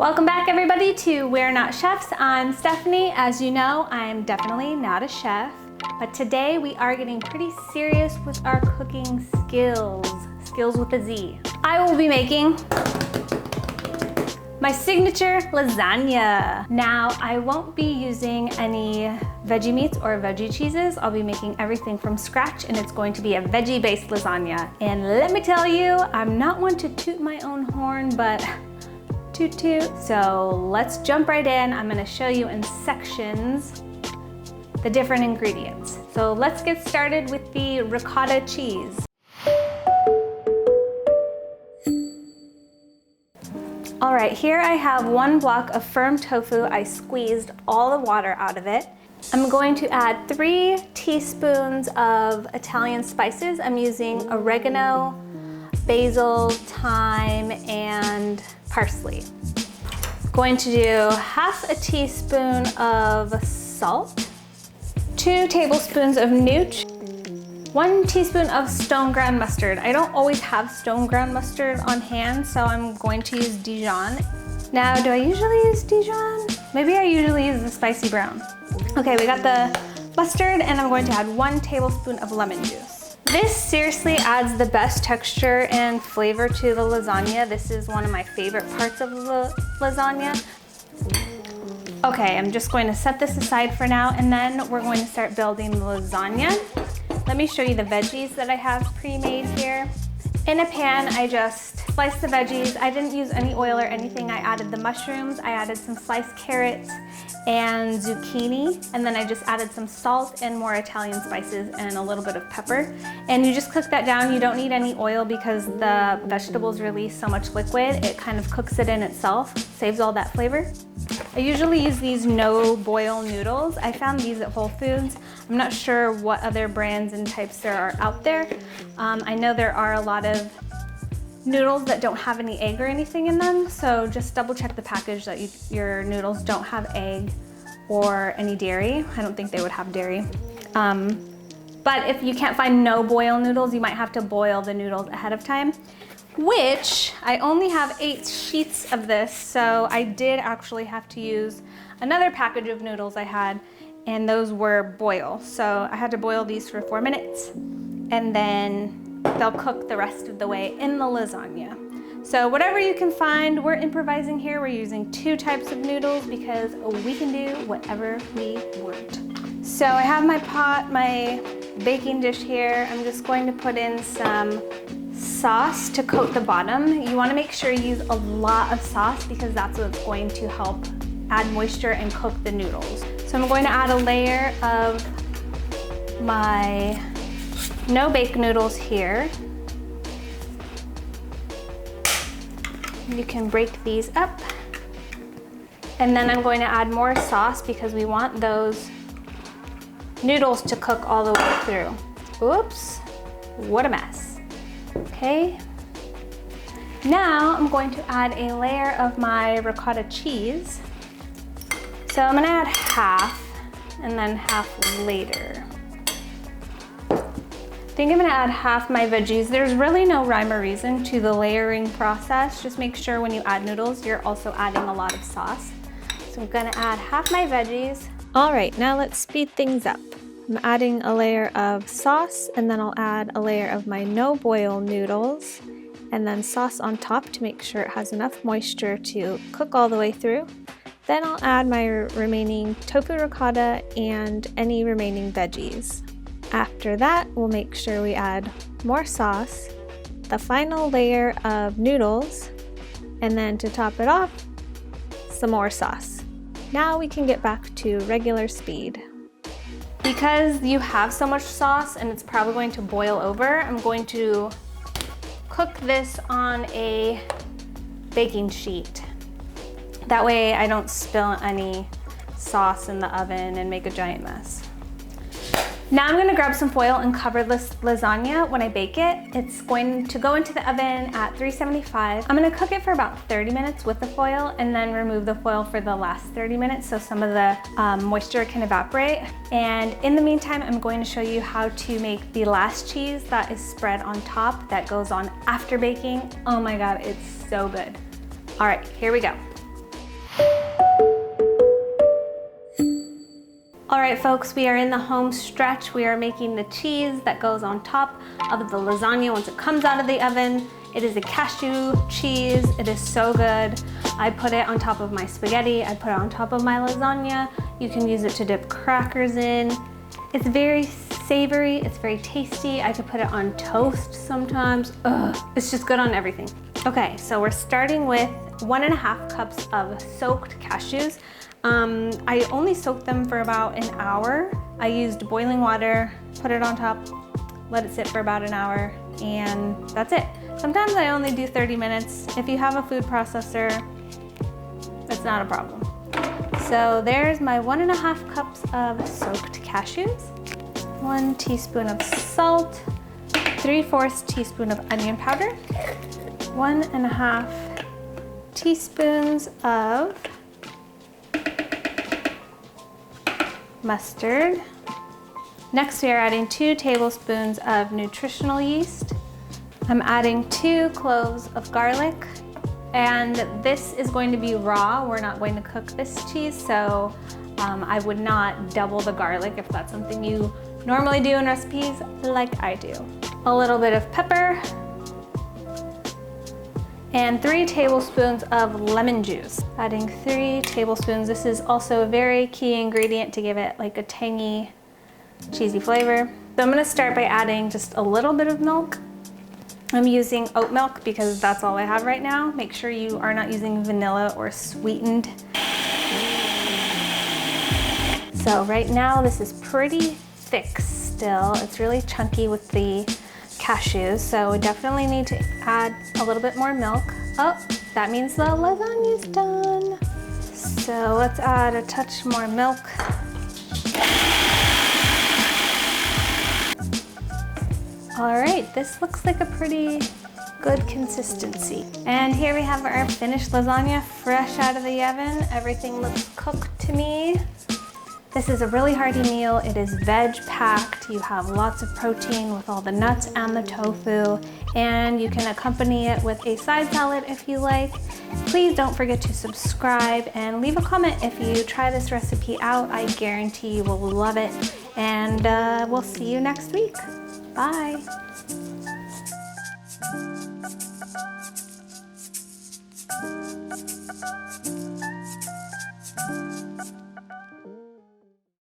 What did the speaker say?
Welcome back everybody to We're Not Chefs. I'm Stephanie. As you know, I'm definitely not a chef, but today we are getting pretty serious with our cooking skills. Skills with a Z. I will be making my signature lasagna. Now, I won't be using any veggie meats or veggie cheeses. I'll be making everything from scratch, and it's going to be a veggie-based lasagna. And let me tell you, I'm not one to toot my own horn, but toot toot. So let's jump right in. I'm gonna show you in sections the different ingredients. So let's get started with the ricotta cheese. All right, here I have 1 block of firm tofu. I squeezed all the water out of it. I'm going to add 3 teaspoons of Italian spices. I'm using oregano, basil, thyme, and parsley. Going to do half a teaspoon of salt, 2 tablespoons of nooch, 1 teaspoon of stone ground mustard. I don't always have stone ground mustard on hand, so I'm going to use Dijon. Now, do I usually use Dijon? Maybe I usually use the spicy brown. Okay, we got the mustard, and I'm going to add 1 tablespoon of lemon juice. This seriously adds the best texture and flavor to the lasagna. This is one of my favorite parts of the lasagna. Okay, I'm just going to set this aside for now, and then we're going to start building the lasagna. Let me show you the veggies that I have pre-made here. In a pan, I just sliced the veggies. I didn't use any oil or anything. I added the mushrooms, I added some sliced carrots and zucchini, and then I just added some salt and more Italian spices and a little bit of pepper. And you just cook that down. You don't need any oil because the vegetables release so much liquid. It kind of cooks it in itself, saves all that flavor. I usually use these no-boil noodles. I found these at Whole Foods. I'm not sure what other brands and types there are out there. I know there are a lot of noodles that don't have any egg or anything in them, so just double check the package that your noodles don't have egg or any dairy. I don't think they would have dairy. But if you can't find no-boil noodles, you might have to boil the noodles ahead of time, which I only have 8 sheets of this, so I did actually have to use another package of noodles I had, and those were boil. So I had to boil these for 4 minutes, and then they'll cook the rest of the way in the lasagna. So whatever you can find, we're improvising here. We're using 2 types of noodles because we can do whatever we want. So I have my pot, my baking dish here. I'm just going to put in some sauce to coat the bottom. You want to make sure you use a lot of sauce because that's what's going to help add moisture and cook the noodles. So I'm going to add a layer of my no-bake noodles here. You can break these up. And then I'm going to add more sauce because we want those noodles to cook all the way through. Oops, what a mess. Okay. Now I'm going to add a layer of my ricotta cheese. So I'm gonna add half and then half later. I think I'm gonna add half my veggies. There's really no rhyme or reason to the layering process. Just make sure when you add noodles, you're also adding a lot of sauce. So I'm gonna add half my veggies. All right, now let's speed things up. I'm adding a layer of sauce, and then I'll add a layer of my no-boil noodles, and then sauce on top to make sure it has enough moisture to cook all the way through. Then I'll add my remaining tofu ricotta and any remaining veggies. After that, we'll make sure we add more sauce, the final layer of noodles, and then to top it off, some more sauce. Now we can get back to regular speed. Because you have so much sauce and it's probably going to boil over, I'm going to cook this on a baking sheet. That way I don't spill any sauce in the oven and make a giant mess. Now I'm gonna grab some foil and cover this lasagna when I bake it. It's going to go into the oven at 375. I'm gonna cook it for about 30 minutes with the foil and then remove the foil for the last 30 minutes so some of the moisture can evaporate. And in the meantime, I'm going to show you how to make the last cheese that is spread on top that goes on after baking. Oh my God, it's so good. All right, here we go. All right, folks, we are in the home stretch. We are making the cheese that goes on top of the lasagna once it comes out of the oven. It is a cashew cheese. It is so good. I put it on top of my spaghetti. I put it on top of my lasagna. You can use it to dip crackers in. It's very savory. It's very tasty. I could put it on toast sometimes. Ugh, it's just good on everything. Okay, so we're starting with 1.5 cups of soaked cashews. I only soaked them for about an hour. I used boiling water, put it on top, let it sit for about an hour, and that's it. Sometimes I only do 30 minutes. If you have a food processor, that's not a problem. So there's my 1.5 cups of soaked cashews, 1 teaspoon of salt, 3/4 teaspoon of onion powder, 1.5 teaspoons of mustard. Next, we are adding 2 tablespoons of nutritional yeast. I'm adding 2 cloves of garlic, and this is going to be raw. We're not going to cook this cheese, so I would not double the garlic if that's something you normally do in recipes like I do. A little bit of pepper, and 3 tablespoons of lemon juice. Adding 3 tablespoons. This is also a very key ingredient to give it like a tangy, cheesy flavor. So I'm gonna start by adding just a little bit of milk. I'm using oat milk because that's all I have right now. Make sure you are not using vanilla or sweetened. So right now this is pretty thick still. It's really chunky with the cashews, so we definitely need to add a little bit more milk. Oh, that means the lasagna's done. So let's add a touch more milk. All right, this looks like a pretty good consistency. And here we have our finished lasagna, fresh out of the oven. Everything looks cooked to me. This is a really hearty meal. It is veg packed. You have lots of protein with all the nuts and the tofu, and you can accompany it with a side salad if you like. Please don't forget to subscribe and leave a comment if you try this recipe out. I guarantee you will love it, and we'll see you next week. Bye.